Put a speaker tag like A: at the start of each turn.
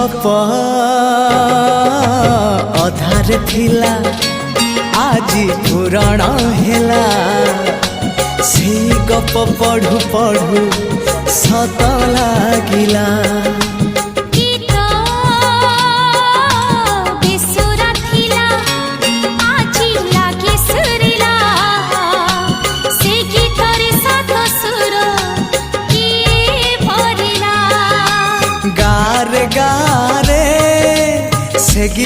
A: गप अधार थिला आज पुराण हेला से गप पढ़ु पढ़ु सत लागिला।